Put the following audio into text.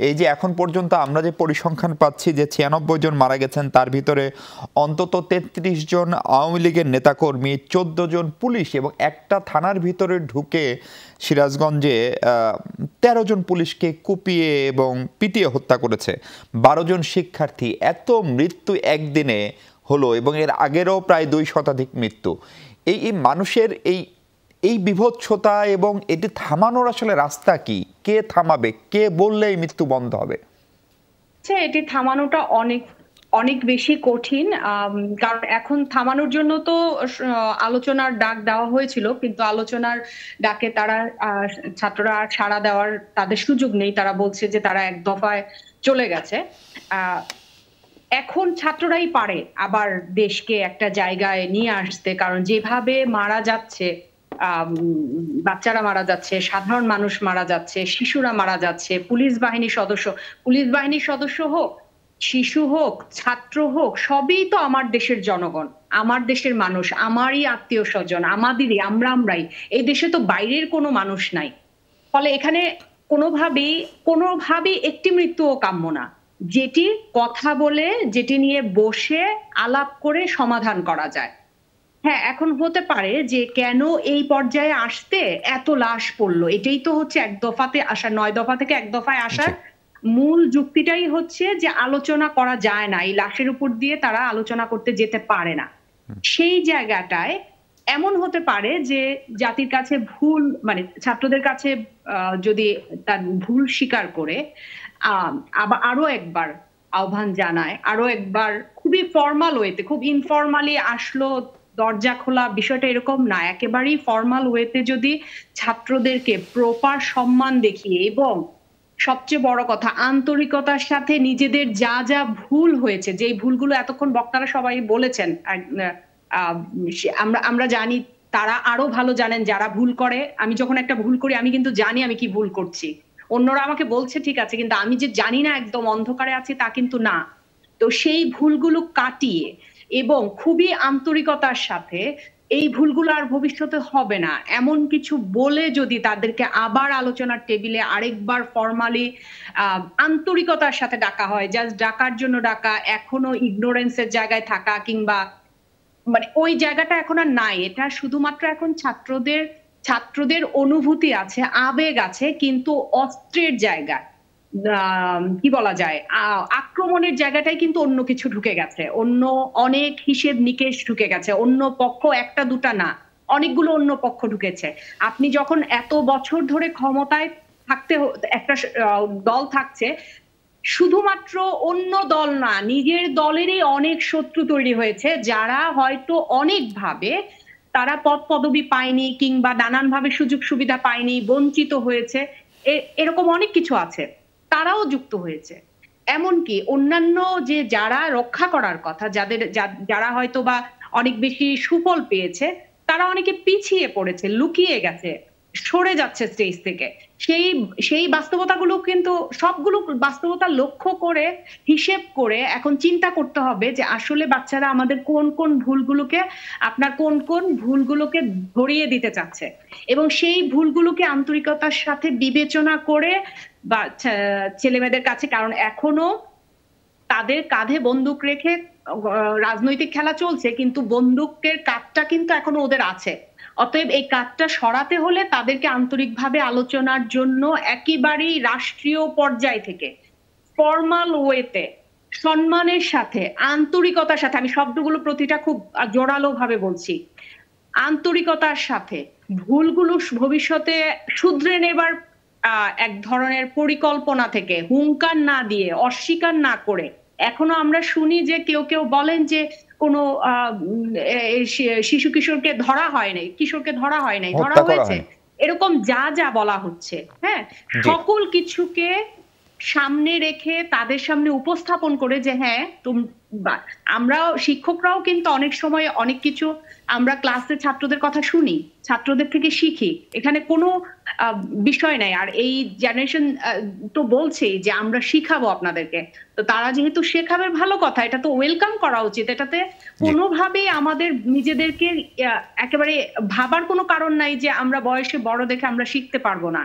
এই যে এখন পর্যন্ত আমরা যে পরিসংখ্যান পাচ্ছি যে ৯৬ জন মারা গেছেন, তার ভিতরে অন্তত ৩৩ জন আওয়ামী লীগের নেতাকর্মী, ১৪ জন পুলিশ এবং একটা থানার ভিতরে ঢুকে সিরাজগঞ্জে ১৩ জন পুলিশকে কুপিয়ে এবং পিটিয়ে হত্যা করেছে। ১২ জন শিক্ষার্থী, এত মৃত্যু একদিনে হলো এবং এর আগেরও প্রায় ২ শতাধিক মৃত্যু। এই মানুষের এই বিভৎসতা এবং এটি থামানোর আসলে রাস্তা কি? কে থামাবে? কে বললে এই মৃত্যু বন্ধ হবে? এটি থামানোটা অনেক বেশি কঠিন, কারণ এখন থামানোর জন্য তো আলোচনার ডাক দেওয়া হয়েছিল, কিন্তু আলোচনার ডাকে তারা ছাত্ররা সাড়া দেওয়ার তাদের সুযোগ নেই। তারা বলছে যে তারা এক দফায় চলে গেছে। এখন ছাত্ররাই পারে আবার দেশকে একটা জায়গায় নিয়ে আসতে, কারণ যেভাবে মারা যাচ্ছে, বাচ্চারা মারা যাচ্ছে, সাধারণ মানুষ মারা যাচ্ছে, শিশুরা মারা যাচ্ছে, পুলিশ বাহিনীর সদস্য হোক, শিশু হোক, ছাত্র হোক, সবই তো আমার দেশের জনগণ, আমার দেশের মানুষ, আমারই আত্মীয় স্বজন, আমাদেরই, আমরাই। এই দেশে তো বাইরের কোনো মানুষ নাই। ফলে এখানে কোনোভাবেই একটি মৃত্যুও কাম্য না, যেটি কথা বলে, যেটি নিয়ে বসে আলাপ করে সমাধান করা যায়। হ্যাঁ, এখন হতে পারে যে কেন এই পর্যায়ে আসতে এত লাশ পড়লো, এটাই তো হচ্ছে এক দফাতে আসা, ৯ দফা থেকে এক দফায় আসার মূল যুক্তিটাই হচ্ছে যে আলোচনা করা যায় না, এই লাশের উপর দিয়ে তারা আলোচনা করতে যেতে পারে না। সেই জায়গাটায় এমন হতে পারে যে জাতির কাছে ভুল, মানে ছাত্রদের কাছে যদি তার ভুল স্বীকার করে আবার আরো একবার আহ্বান জানায়, আরো একবার খুবই ফর্মাল ওয়েতে, খুব ইনফর্মালি আসলো, দরজা খোলা, বিষয়টা এরকম না, একেবারেই ফর্মাল ওয়েতে যদি ছাত্রদেরকে প্রপার সম্মান দেখিয়ে এবং সবচেয়ে বড় কথা আন্তরিকতার সাথে নিজেদের যা যা ভুল হয়েছে, যে ভুলগুলো এতক্ষণ বক্তারা সবাই বলেছেন, আমরা জানি, তারা আরো ভালো জানেন যারা ভুল করে। আমি যখন একটা ভুল করি আমি কিন্তু জানি আমি কি ভুল করছি, অন্যরা আমাকে বলছে ঠিক আছে, কিন্তু আমি যে জানি না, একদম অন্ধকারে আছি তা কিন্তু না। তো সেই ভুলগুলো কাটিয়ে এবং খুবই আন্তরিকতার সাথে এই ভুলগুলো আর ভবিষ্যতে হবে না এমন কিছু বলে যদি তাদেরকে আবার আলোচনার টেবিলে আরেকবার ফর্মালি আন্তরিকতার সাথে ডাকা হয়, জাস্ট ডাকার জন্য ডাকা, এখনো ইগনোরেন্সের জায়গায় থাকা কিংবা মানে ওই জায়গাটা এখন আর নাই। এটা শুধুমাত্র এখন ছাত্রদের অনুভূতি আছে, আবেগ আছে, কিন্তু অস্ত্রের জায়গা, কি বলা যায়, আক্রমণের জায়গাটাই কিন্তু অন্য কিছু ঢুকে গেছে, অন্য অনেক হিসেব নিকেশ ঢুকে গেছে, অন্য পক্ষ একটা দুটা না, অনেকগুলো অন্য পক্ষ ঢুকেছে। আপনি যখন এত বছর ধরে ক্ষমতায় থাকতে, একটা দল থাকছে, শুধুমাত্র অন্য দল না, নিজের দলেরই অনেক শত্রু তৈরি হয়েছে, যারা হয়তো অনেকভাবে তারা পদ পদবি পায়নি কিংবা নানানভাবে সুযোগ সুবিধা পায়নি, বঞ্চিত হয়েছে, এরকম অনেক কিছু আছে, তারাও যুক্ত হয়েছে। এমনকি অন্যান্য যে যারা রক্ষা করার কথা, যারা হয়তো বা অনেক বেশি সুফল পেয়েছে, তারা অনেকে পিছিয়ে পড়েছে, লুকিয়ে গেছে, সরে যাচ্ছে স্টেজ থেকে। সেই বাস্তবতাগুলো কিন্তু সবগুলো বাস্তবতা লক্ষ্য করে, হিসেব করে এখন চিন্তা করতে হবে যে আসলে বাচ্চারা আমাদের কোন কোন ভুলগুলোকে ধরিয়ে দিতে চাচ্ছে, এবং সেই ভুলগুলোকে আন্তরিকতার সাথে বিবেচনা করে বা ছেলেমেয়েদের কাছে, কারণ এখনো তাদের কাঁধে বন্দুক রেখে রাজনৈতিক খেলা চলছে, কিন্তু বন্দুকের কাঁধটা কিন্তু এখনো ওদের আছে। অতএব এই কাজটা সরাতে হলে তাদেরকে আন্তরিকভাবে আলোচনার জন্য একেবারেই রাষ্ট্রীয় পর্যায় থেকে ফর্মাল ওয়েতে, সম্মানের সাথে, আন্তরিকতার সাথে, আমি শব্দগুলো প্রতিটা খুব জোরালো ভাবে বলছি, আন্তরিকতার সাথে ভুলগুলো ভবিষ্যতে শুধরে নেবার এক ধরনের পরিকল্পনা থেকে, হুঙ্কার না দিয়ে, অস্বীকার না করে। এখনো আমরা শুনি যে কেউ বলেন যে কোনো শিশু কিশোরকে ধরা হয় নাই, ধরা হয়েছে, এরকম যা বলা হচ্ছে, হ্যাঁ, সকল কিছুকে সামনে রেখে তাদের সামনে উপস্থাপন করে যে হ্যাঁ, আমরাও শিক্ষকরাও কিন্তু অনেক সময় অনেক কিছু আমরা ক্লাসে ছাত্রদের কথা শুনি, ছাত্রদের থেকে শিখি, এখানে কোনো বিষয় নাই। আর এই জেনারেশন তো বলছেই যে আমরা শিখাবো আপনাদেরকে, তো তারা যেহেতু শেখাবে ভালো কথা, এটা তো ওয়েলকাম করা উচিত। এটাতে কোনোভাবেই আমাদের নিজেদেরকে একেবারে ভাবার কোনো কারণ নাই যে আমরা বয়সে বড় দেখে আমরা শিখতে পারবো না।